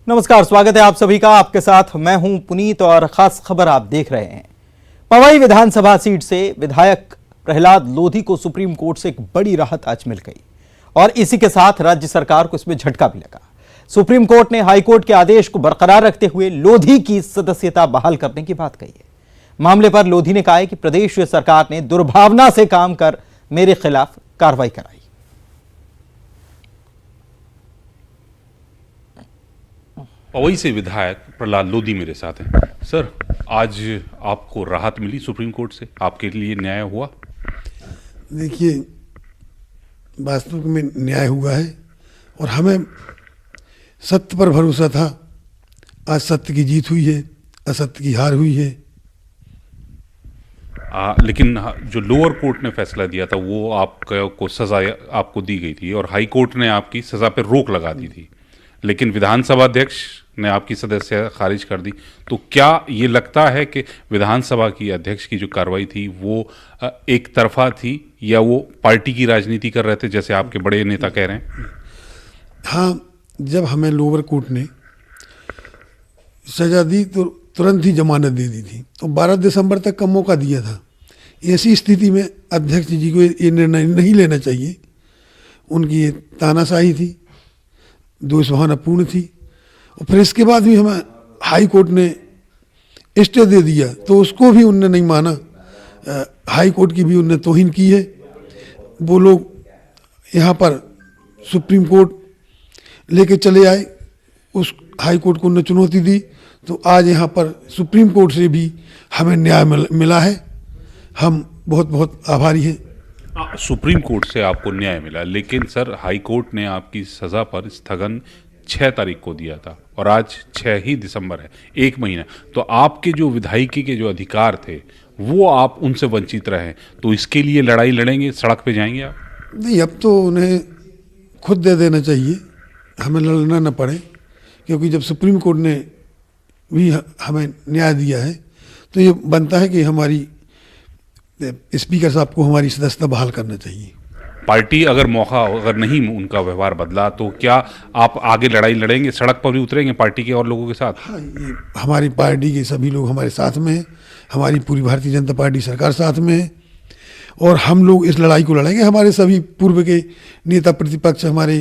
नमस्कार, स्वागत है आप सभी का। आपके साथ मैं हूं पुनीत और खास खबर आप देख रहे हैं। पवई विधानसभा सीट से विधायक प्रहलाद लोधी को सुप्रीम कोर्ट से एक बड़ी राहत आज मिल गई और इसी के साथ राज्य सरकार को इसमें झटका भी लगा। सुप्रीम कोर्ट ने हाईकोर्ट के आदेश को बरकरार रखते हुए लोधी की सदस्यता बहाल करने की बात कही है। मामले पर लोधी ने कहा है कि प्रदेश सरकार ने दुर्भावना से काम कर मेरे खिलाफ कार्रवाई कराई। पवई से विधायक प्रहलाद लोधी मेरे साथ हैं। सर, आज आपको राहत मिली सुप्रीम कोर्ट से, आपके लिए न्याय हुआ? देखिए, वास्तव में न्याय हुआ है और हमें सत्य पर भरोसा था। आज सत्य की जीत हुई है, असत्य की हार हुई है। लेकिन जो लोअर कोर्ट ने फैसला दिया था वो आपको सजा आपको दी गई थी और हाई कोर्ट ने आपकी सजा पर रोक लगा दी थी, लेकिन विधानसभा अध्यक्ष ने आपकी सदस्यता खारिज कर दी। तो क्या ये लगता है कि विधानसभा की अध्यक्ष की जो कार्रवाई थी वो एक तरफा थी या वो पार्टी की राजनीति कर रहे थे, जैसे आपके बड़े नेता कह रहे हैं? हाँ, जब हमें लोअर कोर्ट ने सजा दी तो तुरंत ही जमानत दे दी थी, तो 12 दिसंबर तक का मौका दिया था। ऐसी स्थिति में अध्यक्ष जी को ये निर्णय नहीं लेना चाहिए। उनकी ये तानाशाही थी, दोषभावना पूर्ण थी। और फिर इसके बाद भी हमें हाई कोर्ट ने स्टे दे दिया तो उसको भी उनने नहीं माना। हाई कोर्ट की भी उनने तौहीन की है। वो लोग यहाँ पर सुप्रीम कोर्ट लेके चले आए, उस हाई कोर्ट को उन्होंने चुनौती दी, तो आज यहाँ पर सुप्रीम कोर्ट से भी हमें न्याय मिला है। हम बहुत बहुत आभारी हैं। सुप्रीम कोर्ट से आपको न्याय मिला, लेकिन सर हाई कोर्ट ने आपकी सज़ा पर स्थगन 6 तारीख को दिया था और आज 6 ही दिसंबर है, 1 महीना। तो आपके जो विधायिकी के जो अधिकार थे वो आप उनसे वंचित रहे, तो इसके लिए लड़ाई लड़ेंगे, सड़क पे जाएंगे आप? नहीं, अब तो उन्हें खुद दे देना चाहिए, हमें लड़ना न पड़े, क्योंकि जब सुप्रीम कोर्ट ने भी हमें न्याय दिया है तो ये बनता है कि हमारी स्पीकर साहब को हमारी सदस्यता बहाल करना चाहिए। पार्टी अगर नहीं उनका व्यवहार बदला तो क्या आप आगे लड़ाई लड़ेंगे, सड़क पर भी उतरेंगे पार्टी के और लोगों के साथ? हाँ, ये हमारी पार्टी के सभी लोग हमारे साथ में हैं। हमारी पूरी भारतीय जनता पार्टी सरकार साथ में है और हम लोग इस लड़ाई को लड़ेंगे। हमारे सभी पूर्व के नेता प्रतिपक्ष, हमारे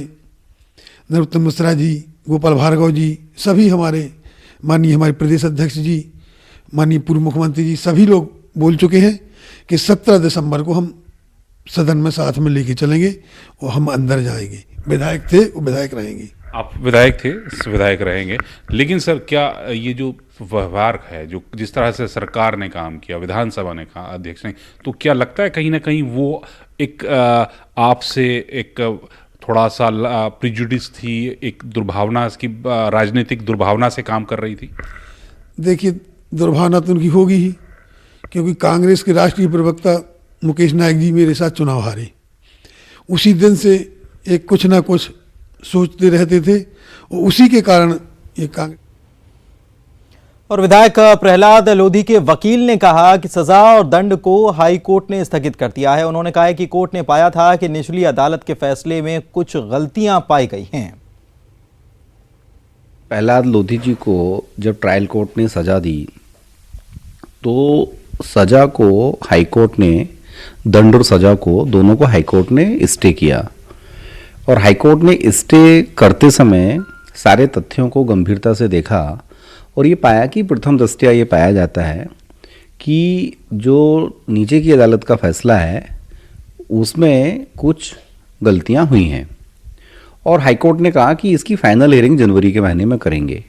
नरोत्तम मिश्रा जी, गोपाल भार्गव जी, सभी हमारे माननीय हमारे प्रदेश अध्यक्ष जी, माननीय पूर्व मुख्यमंत्री जी, सभी लोग बोल चुके हैं कि 17 दिसंबर को हम सदन में साथ में लेके चलेंगे और हम अंदर जाएंगे। विधायक थे वो विधायक रहेंगे। आप विधायक थे, विधायक रहेंगे। लेकिन सर, क्या ये जो व्यवहार है, जो जिस तरह से सरकार ने काम किया, विधानसभा ने कहा, अध्यक्ष ने, तो क्या लगता है कहीं ना कहीं वो एक आपसे एक थोड़ा सा प्रिजुडिस थी, एक दुर्भावना की, राजनीतिक दुर्भावना से काम कर रही थी? देखिए, दुर्भावना तो उनकी होगी ही, क्योंकि कांग्रेस के राष्ट्रीय प्रवक्ता मुकेश नायक जी मेरे साथ चुनाव हारे। उसी दिन से एक कुछ ना कुछ सोचते रहते थे और उसी के कारण ये कांग्रेस। और विधायक प्रहलाद लोधी के वकील ने कहा कि सजा और दंड को हाई कोर्ट ने स्थगित कर दिया है। उन्होंने कहा है कि कोर्ट ने पाया था कि निचली अदालत के फैसले में कुछ गलतियां पाई गई हैं। प्रहलाद लोधी जी को जब ट्रायल कोर्ट ने सजा दी तो सजा को हाई कोर्ट ने, दंड और सजा को दोनों को हाई कोर्ट ने स्टे किया और हाई कोर्ट ने स्टे करते समय सारे तथ्यों को गंभीरता से देखा और ये पाया कि प्रथम दृष्टया ये पाया जाता है कि जो नीचे की अदालत का फैसला है उसमें कुछ गलतियां हुई हैं और हाई कोर्ट ने कहा कि इसकी फाइनल हियरिंग जनवरी के महीने में करेंगे।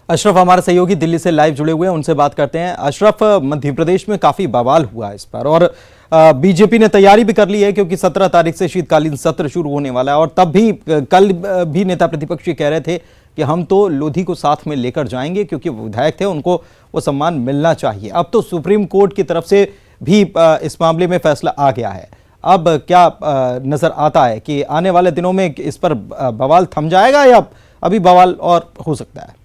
अशरफ हमारे सहयोगी दिल्ली से लाइव जुड़े हुए हैं, उनसे बात करते हैं। अशरफ, मध्य प्रदेश में काफी बवाल हुआ इस पर और बीजेपी ने तैयारी भी कर ली है क्योंकि 17 तारीख से शीतकालीन सत्र शुरू होने वाला है और तब भी कल भी नेता प्रतिपक्ष कह रहे थे कि हम तो लोधी को साथ में लेकर जाएंगे क्योंकि वो विधायक थे, उनको वो सम्मान मिलना चाहिए। अब तो सुप्रीम कोर्ट की तरफ से भी इस मामले में फैसला आ गया है। अब क्या नजर आता है कि आने वाले दिनों में इस पर बवाल थम जाएगा या अभी बवाल और हो सकता है?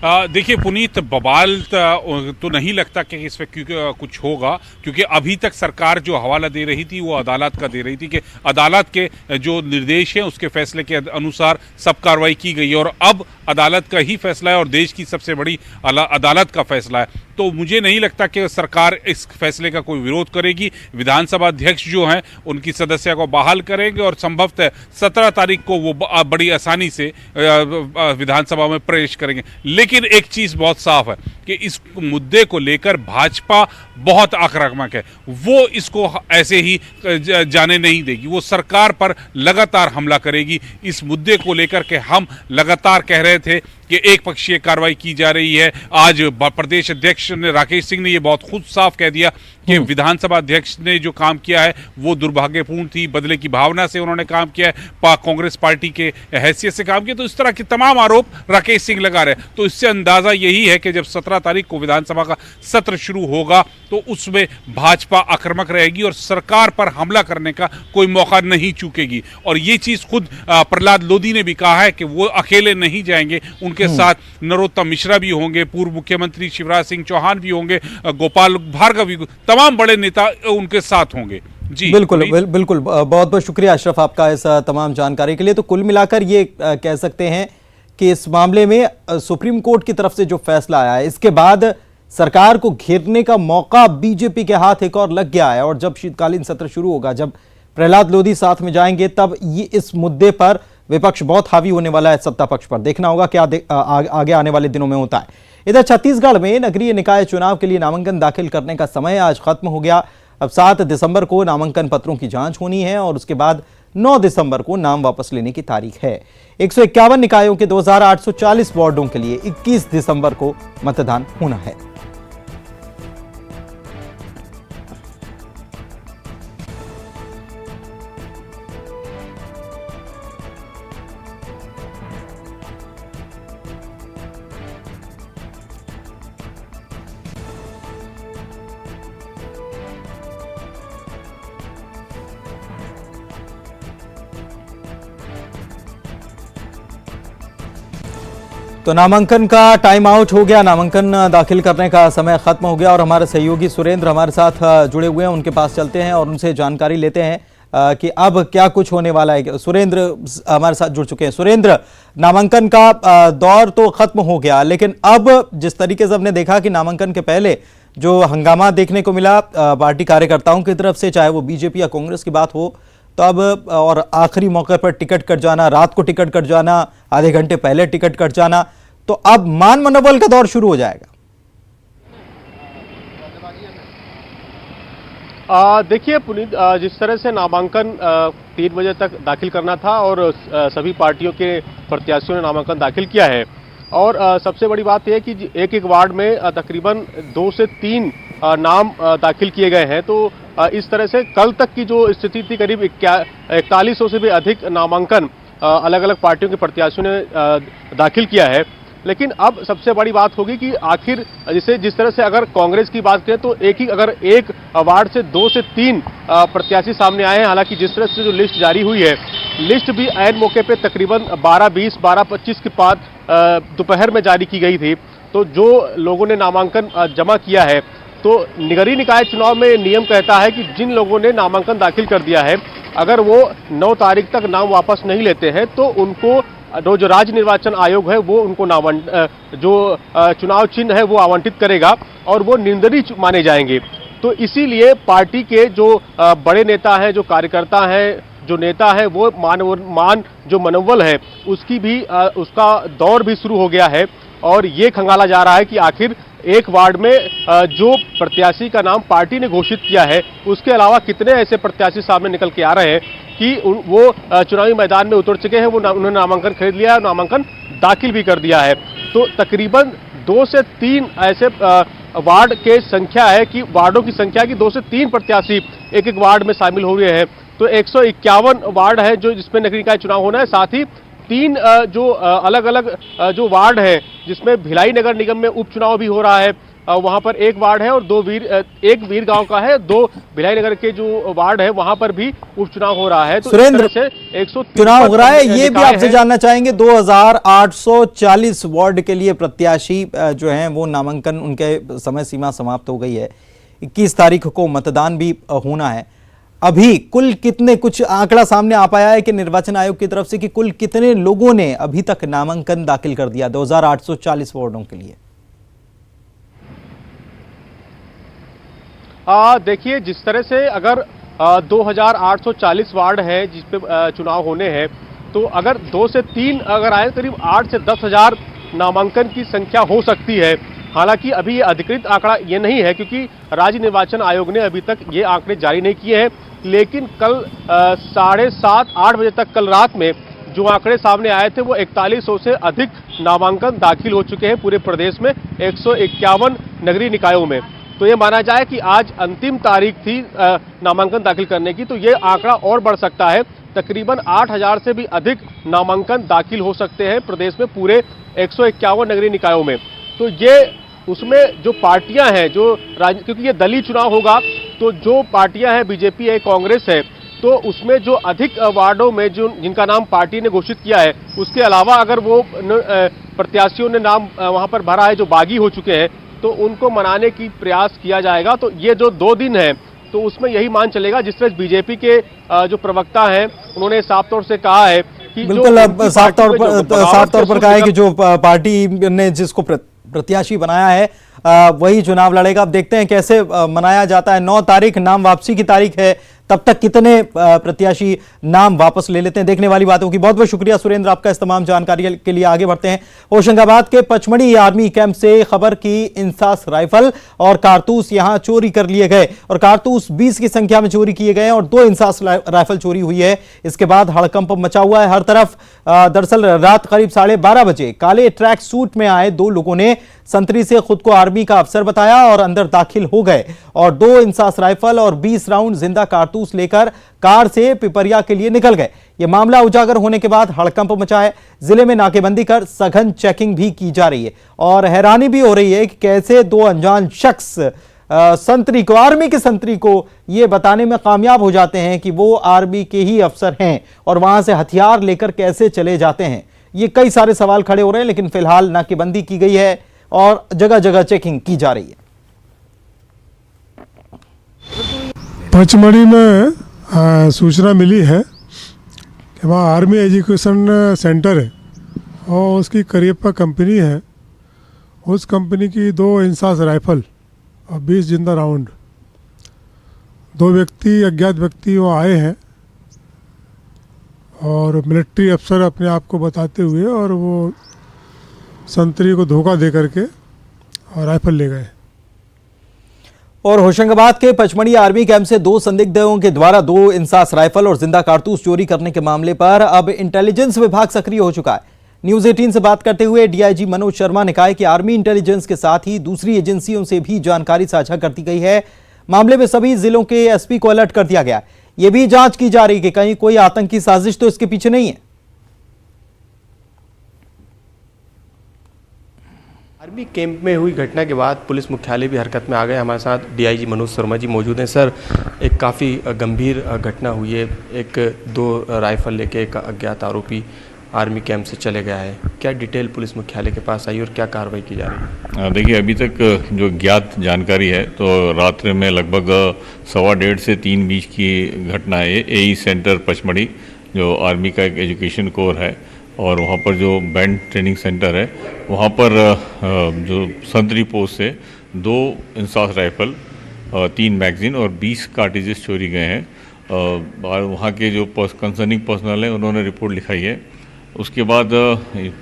देखिए पुनीत, बवाल तो नहीं लगता कि इसमें कुछ होगा, क्योंकि अभी तक सरकार जो हवाला दे रही थी वो अदालत का दे रही थी कि अदालत के जो निर्देश हैं उसके फैसले के अनुसार सब कार्रवाई की गई है, और अब अदालत का ही फैसला है और देश की सबसे बड़ी अदालत का फैसला है। तो मुझे नहीं लगता कि सरकार इस फैसले का कोई विरोध करेगी। विधानसभा अध्यक्ष जो हैं उनकी सदस्यता को बहाल करेंगे और संभवतः 17 तारीख को वो बड़ी आसानी से विधानसभा में प्रवेश करेंगे। लेकिन एक चीज बहुत साफ है कि इस मुद्दे को लेकर भाजपा बहुत आक्रामक है, वो इसको ऐसे ही जाने नहीं देगी, वो सरकार पर लगातार हमला करेगी। इस मुद्दे को लेकर के हम लगातार कह रहे थे कि एक पक्षीय कार्रवाई की जा रही है। आज प्रदेश अध्यक्ष ने, राकेश सिंह ने, ये बहुत खुद साफ कह दिया कि विधानसभा अध्यक्ष ने जो काम किया है वो दुर्भाग्यपूर्ण थी, बदले की भावना से उन्होंने काम किया है, कांग्रेस पार्टी के हैसियत से काम किया। तो इस तरह के तमाम आरोप राकेश सिंह लगा रहे। तो इससे अंदाजा यही है कि जब 17 तारीख को विधानसभा का सत्र शुरू होगा तो उसमें भाजपा आक्रामक रहेगी और सरकार पर हमला करने का कोई मौका नहीं चूकेगी। और ये चीज खुद प्रहलाद लोधी ने भी कहा है कि वो अकेले नहीं जाएंगे, उनके साथ नरोत्तम मिश्रा भी होंगे, पूर्व मुख्यमंत्री शिवराज सिंह चौहान भी होंगे, गोपाल भार्गव भी, तमाम बड़े नेता उनके साथ होंगे। जी बिल्कुल बिल्कुल। बहुत बहुत शुक्रिया अशरफ आपका इस तमाम जानकारी के लिए। तो कुल मिलाकर ये कह सकते हैं कि इस मामले में सुप्रीम कोर्ट की तरफ से जो फैसला आया है, इसके बाद सरकार को घेरने का मौका बीजेपी के हाथ एक और लग गया है। और जब शीतकालीन सत्र शुरू होगा, जब प्रहलाद लोधी साथ में जाएंगे, तब ये इस मुद्दे पर विपक्ष बहुत हावी होने वाला है सत्ता पक्ष पर। देखना होगा क्या आगे आने वाले दिनों में होता है। इधर छत्तीसगढ़ में नगरीय निकाय चुनाव के लिए नामांकन दाखिल करने का समय आज खत्म हो गया। अब 7 दिसंबर को नामांकन पत्रों की जांच होनी है और उसके बाद 9 दिसंबर को नाम वापस लेने की तारीख है। 151 निकायों के 2840 वार्डों के लिए 21 दिसंबर को मतदान होना है। तो नामांकन का टाइम आउट हो गया, नामांकन दाखिल करने का समय खत्म हो गया और हमारे सहयोगी सुरेंद्र हमारे साथ जुड़े हुए हैं। उनके पास चलते हैं और उनसे जानकारी लेते हैं कि अब क्या कुछ होने वाला है। सुरेंद्र हमारे साथ जुड़ चुके हैं। सुरेंद्र, नामांकन का दौर तो खत्म हो गया, लेकिन अब जिस तरीके से हमने देखा कि नामांकन के पहले जो हंगामा देखने को मिला पार्टी कार्यकर्ताओं की तरफ से, चाहे वो बीजेपी या कांग्रेस की बात हो, तो अब और आखिरी मौके पर टिकट कट जाना, रात को टिकट कट जाना, आधे घंटे पहले टिकट कट जाना, तो अब मान मनोबल का दौर शुरू हो जाएगा। देखिए पुनीत, जिस तरह से नामांकन 3 बजे तक दाखिल करना था और सभी पार्टियों के प्रत्याशियों ने नामांकन दाखिल किया है, और सबसे बड़ी बात यह है कि एक एक वार्ड में तकरीबन 2 से 3 नाम दाखिल किए गए हैं। तो इस तरह से कल तक की जो स्थिति थी, करीब 4100 से भी अधिक नामांकन अलग अलग पार्टियों के प्रत्याशियों ने दाखिल किया है। लेकिन अब सबसे बड़ी बात होगी कि आखिर जिस तरह से अगर कांग्रेस की बात करें तो अगर एक वार्ड से 2 से 3 प्रत्याशी सामने आए हैं। हालांकि जिस तरह से जो लिस्ट जारी हुई है, लिस्ट भी ऐन मौके पे तकरीबन 12:20 12:25 के बाद दोपहर में जारी की गई थी। तो जो लोगों ने नामांकन जमा किया है, तो नगरीय निकाय चुनाव में नियम कहता है कि जिन लोगों ने नामांकन दाखिल कर दिया है, अगर वो 9 तारीख तक नाम वापस नहीं लेते हैं तो उनको जो राज्य निर्वाचन आयोग है वो उनको जो चुनाव चिन्ह है वो आवंटित करेगा और वो निर्दलीय माने जाएंगे। तो इसीलिए पार्टी के जो बड़े नेता हैं, जो कार्यकर्ता हैं, जो नेता है, वो जो मनोबल है उसका दौर भी शुरू हो गया है। और ये खंगाला जा रहा है कि आखिर एक वार्ड में जो प्रत्याशी का नाम पार्टी ने घोषित किया है, उसके अलावा कितने ऐसे प्रत्याशी सामने निकल के आ रहे हैं कि वो चुनावी मैदान में उतर चुके हैं, उन्होंने नामांकन खरीद लिया है, नामांकन दाखिल भी कर दिया है। तो तकरीबन 2 से 3 ऐसे वार्ड के संख्या है कि वार्डों की संख्या की 2 से 3 प्रत्याशी एक एक वार्ड में शामिल हो रहे हैं। तो 151 वार्ड है जो जिसमें नगरीय निकाय चुनाव होना है। साथ ही 3 जो अलग अलग जो वार्ड हैं, जिसमें भिलाई नगर निगम में उपचुनाव भी हो रहा है, वहां पर एक वार्ड है और एक वीर गांव का है, 2 भिलाई नगर के जो वार्ड है वहां पर भी उपचुनाव हो रहा है। तो सुरेंद्र, इस तरह से 130 चुनाव हो रहा है, ये भी निकाय आपसे हैं। जानना चाहेंगे 2840 वार्ड के लिए प्रत्याशी जो हैं वो नामांकन उनके समय सीमा समाप्त हो गई है, 21 तारीख को मतदान भी होना है। अभी कुल कितने, कुछ आंकड़ा सामने आ पाया है कि निर्वाचन आयोग की तरफ से कि कुल कितने लोगों ने अभी तक नामांकन दाखिल कर दिया 2840 वार्डों के लिए? देखिए, जिस तरह से अगर 2840 वार्ड है जिस पे चुनाव होने हैं, तो अगर 2 से 3 अगर आए, करीब 8 से 10 हजार नामांकन की संख्या हो सकती है। हालांकि अभी ये अधिकृत आंकड़ा ये नहीं है, क्योंकि राज्य निर्वाचन आयोग ने अभी तक ये आंकड़े जारी नहीं किए हैं। लेकिन कल 7:30-8 बजे तक कल रात में जो आंकड़े सामने आए थे वो 4100 से अधिक नामांकन दाखिल हो चुके हैं पूरे प्रदेश में 151 नगरीय निकायों में। तो ये माना जाए कि आज अंतिम तारीख थी नामांकन दाखिल करने की, तो ये आंकड़ा और बढ़ सकता है। तकरीबन 8000 से भी अधिक नामांकन दाखिल हो सकते हैं प्रदेश में पूरे 151 नगरीय निकायों में। तो ये उसमें जो पार्टियां हैं, क्योंकि ये दलीय चुनाव होगा, तो जो पार्टियां हैं, बीजेपी है, कांग्रेस है, तो उसमें जो अधिक वार्डों में जिनका नाम पार्टी ने घोषित किया है, उसके अलावा अगर वो प्रत्याशियों ने नाम वहां पर भरा है जो बागी हो चुके हैं, तो उनको मनाने की प्रयास किया जाएगा। तो ये जो 2 दिन है, तो उसमें यही मान चलेगा। जिस तरह बीजेपी के जो प्रवक्ता हैं, उन्होंने साफ तौर से कहा है कि बिल्कुल, साफ तौर पर कहा है कि जो पार्टी ने जिसको प्रत्याशी बनाया है वही चुनाव लड़ेगा। अब देखते हैं कैसे मनाया जाता है। 9 तारीख नाम वापसी की तारीख है, तब तक कितने प्रत्याशी नाम वापस ले लेते हैं, देखने वाली बात होगी। बहुत बहुत शुक्रिया सुरेंद्र आपका इस तमाम जानकारी के लिए। आगे बढ़ते हैं। होशंगाबाद के पचमढ़ी आर्मी कैंप से खबर की इंसास राइफल और कारतूस यहां चोरी कर लिए गए और कारतूस 20 की संख्या में चोरी किए गए और 2 इंसास राइफल चोरी हुई है। इसके बाद हड़कंप मचा हुआ है हर तरफ। दरअसल रात करीब 12:30 बजे काले ट्रैक सूट में आए 2 लोगों ने संतरी से खुद को आर्मी का अफसर बताया और अंदर दाखिल हो गए और 2 इंसास राइफल और 20 राउंड जिंदा कारतूस लेकर कार से पिपरिया के लिए निकल गए। यह मामला उजागर होने के बाद हड़कंप मचा है। जिले में नाकेबंदी कर सघन चेकिंग भी की जा रही है और हैरानी भी हो रही है कि कैसे 2 अनजान शख्स संतरी को, आर्मी के संतरी को यह बताने में कामयाब हो जाते हैं कि वो आर्मी के ही अफसर हैं और वहां से हथियार लेकर कैसे चले जाते हैं। ये कई सारे सवाल खड़े हो रहे हैं, लेकिन फिलहाल नाकेबंदी की गई है और जगह जगह चेकिंग की जा रही है। पचमढ़ी में सूचना मिली है कि वहाँ आर्मी एजुकेशन सेंटर है और उसकी करियप्पा कंपनी है। उस कंपनी की 2 इंसास राइफल और 20 जिंदा राउंड, 2 व्यक्ति अज्ञात व्यक्ति वो आए हैं और मिलिट्री अफसर अपने आप को बताते हुए और वो संतरी को धोखा दे करके और राइफल ले गए। और होशंगाबाद के पचमढ़ी आर्मी कैंप से 2 संदिग्धों के द्वारा 2 इंसास राइफल और जिंदा कारतूस चोरी करने के मामले पर अब इंटेलिजेंस विभाग सक्रिय हो चुका है। न्यूज 18 से बात करते हुए डीआईजी मनोज शर्मा ने कहा है कि आर्मी इंटेलिजेंस के साथ ही दूसरी एजेंसियों से भी जानकारी साझा कर दी गई है। मामले में सभी जिलों के एसपी को अलर्ट कर दिया गया है। यह भी जांच की जा रही है कि कहीं कोई आतंकी साजिश तो इसके पीछे नहीं है। आर्मी कैंप में हुई घटना के बाद पुलिस मुख्यालय भी हरकत में आ गए। हमारे साथ डीआईजी मनोज शर्मा जी मौजूद हैं। सर, एक काफ़ी गंभीर घटना हुई है। 2 राइफल लेके एक अज्ञात आरोपी आर्मी कैंप से चले गया है। क्या डिटेल पुलिस मुख्यालय के पास आई और क्या कार्रवाई की जा रही है? देखिए, अभी तक जो ज्ञात जानकारी है तो रात्रि में लगभग 1:15 से 3 बीच की घटना है। एई सेंटर पचमढ़ी जो आर्मी का एक एजुकेशन कोर है और वहाँ पर जो बैंड ट्रेनिंग सेंटर है वहाँ पर जो संतरी पोस्ट से 2 इंसास राइफल, 3 मैगजीन और 20 कार्टिजेस चोरी गए हैं। वहाँ के जो कंसर्निंग पर्सनल है उन्होंने रिपोर्ट लिखाई है। उसके बाद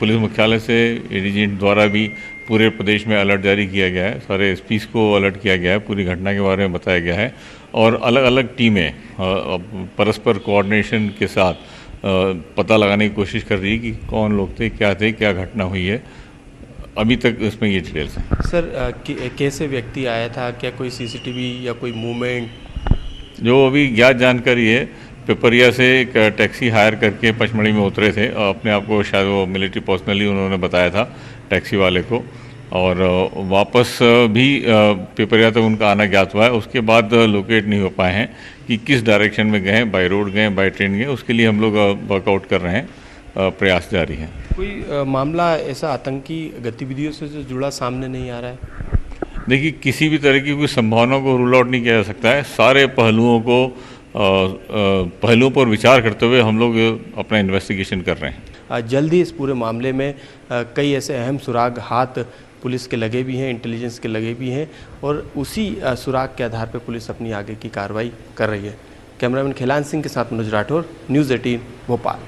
पुलिस मुख्यालय से एडीजी द्वारा भी पूरे प्रदेश में अलर्ट जारी किया गया है। सारे एसपीज को अलर्ट किया गया है, पूरी घटना के बारे में बताया गया है और अलग अलग टीमें परस्पर कोऑर्डिनेशन के साथ पता लगाने की कोशिश कर रही है कि कौन लोग थे, क्या घटना हुई है। अभी तक इसमें ये डिटेल्स हैं। सर, कैसे व्यक्ति आया था? क्या कोई सीसीटीवी या कोई मूवमेंट? जो अभी ज्ञात जानकारी है, पिपरिया से एक टैक्सी हायर करके पचमढ़ी में उतरे थे और अपने आप को शायद वो मिलिट्री पर्सनली उन्होंने बताया था टैक्सी वाले को। और वापस भी पिपरिया तक उनका आना ज्ञात हुआ है। उसके बाद लोकेट नहीं हो पाए हैं कि किस डायरेक्शन में गए, बाय रोड गए, बाय ट्रेन गए। उसके लिए हम लोग वर्कआउट कर रहे हैं, प्रयास जारी है। कोई मामला ऐसा आतंकी गतिविधियों से जो जुड़ा सामने नहीं आ रहा है? देखिए, किसी भी तरह की कोई संभावना को रूल आउट नहीं किया जा सकता है। सारे पहलुओं पर विचार करते हुए हम लोग अपना इन्वेस्टिगेशन कर रहे हैं। जल्द ही इस पूरे मामले में कई ऐसे अहम सुराग हाथ पुलिस के लगे भी हैं, इंटेलिजेंस के लगे भी हैं, और उसी सुराग के आधार पर पुलिस अपनी आगे की कार्रवाई कर रही है। कैमरामैन खिलान सिंह के साथ मनोज राठौर, न्यूज़ 18 भोपाल।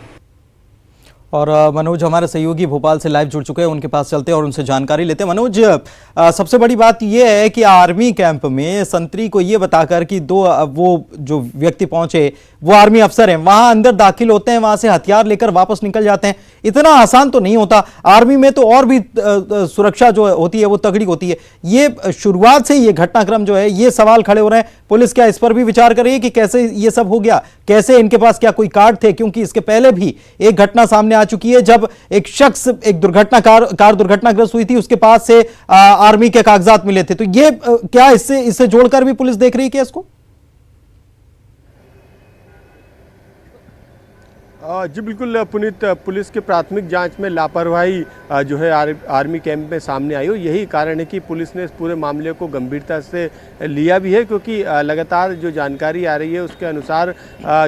और मनोज हमारे सहयोगी भोपाल से लाइव जुड़ चुके हैं, उनके पास चलते हैं और उनसे जानकारी लेते हैं। मनोज, सबसे बड़ी बात यह है कि आर्मी कैंप में संतरी को यह बताकर कि वो जो व्यक्ति पहुंचे वो आर्मी अफसर हैं, वहां अंदर दाखिल होते हैं, वहां से हथियार लेकर वापस निकल जाते हैं। इतना आसान तो नहीं होता। आर्मी में तो और भी सुरक्षा जो होती है वो तगड़ी होती है। ये शुरुआत से ये घटनाक्रम जो है, ये सवाल खड़े हो रहे हैं। पुलिस क्या इस पर भी विचार कर रही है कि कैसे ये सब हो गया, कैसे इनके पास क्या कोई कार्ड थे? क्योंकि इसके पहले भी एक घटना सामने आ चुकी है जब एक शख्स एक कार दुर्घटनाग्रस्त हुई थी, उसके पास से आर्मी के कागजात मिले थे। तो ये क्या इससे जोड़कर भी पुलिस देख रही है केस को? जी बिल्कुल पुनीत, पुलिस के प्राथमिक जांच में लापरवाही जो है आर्मी कैंप में सामने आई हो। यही कारण है कि पुलिस ने इस पूरे मामले को गंभीरता से लिया भी है, क्योंकि लगातार जो जानकारी आ रही है उसके अनुसार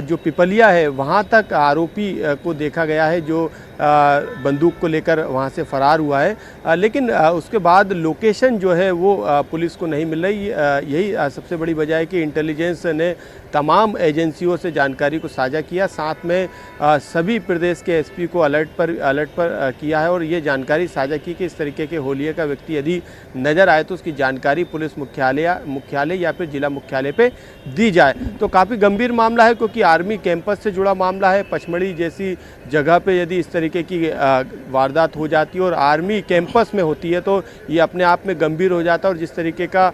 जो पिपलिया है वहां तक आरोपी को देखा गया है जो बंदूक को लेकर वहां से फरार हुआ है, लेकिन उसके बाद लोकेशन जो है वो पुलिस को नहीं मिल रही। यही सबसे बड़ी वजह है कि इंटेलिजेंस ने तमाम एजेंसियों से जानकारी को साझा किया, साथ में सभी प्रदेश के एसपी को अलर्ट पर किया है और ये जानकारी साझा की कि इस तरीके के होलिये का व्यक्ति यदि नज़र आए तो उसकी जानकारी पुलिस मुख्यालय या फिर जिला मुख्यालय पे दी जाए। तो काफ़ी गंभीर मामला है, क्योंकि आर्मी कैंपस से जुड़ा मामला है। पचमढ़ी जैसी जगह पे यदि इस तरीके की वारदात हो जाती है और आर्मी कैंपस में होती है तो ये अपने आप में गंभीर हो जाता है। और जिस तरीके का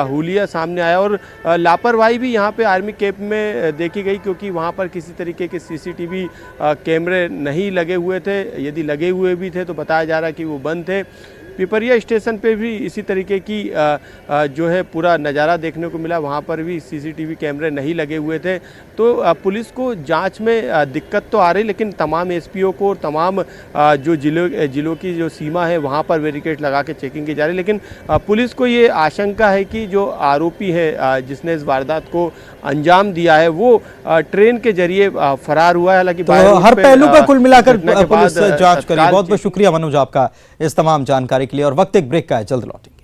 हुलिया सामने आया और लापरवाही भी यहाँ पे आर्मी कैंप में देखी गई, क्योंकि वहाँ पर किसी तरीके के सीसीटीवी कैमरे नहीं लगे हुए थे। यदि लगे हुए भी थे तो बताया जा रहा है कि वो बंद थे। पिपरिया स्टेशन पे भी इसी तरीके की जो है पूरा नज़ारा देखने को मिला, वहाँ पर भी सीसीटीवी कैमरे नहीं लगे हुए थे। तो पुलिस को जांच में दिक्कत तो आ रही, लेकिन तमाम एसपीओ को और तमाम जो जिलों की जो सीमा है वहाँ पर बैरिकेड लगा के चेकिंग की जा रही है। लेकिन पुलिस को ये आशंका है कि जो आरोपी है जिसने इस वारदात को अंजाम दिया है वो ट्रेन के जरिए फरार हुआ है। हालांकि तो हर पहलू पर कुल मिलाकर पुलिस जांच करी। बहुत बहुत शुक्रिया मनोज आपका इस तमाम जानकारी के लिए। और वक्त एक ब्रेक का है, जल्द लौटेंगे।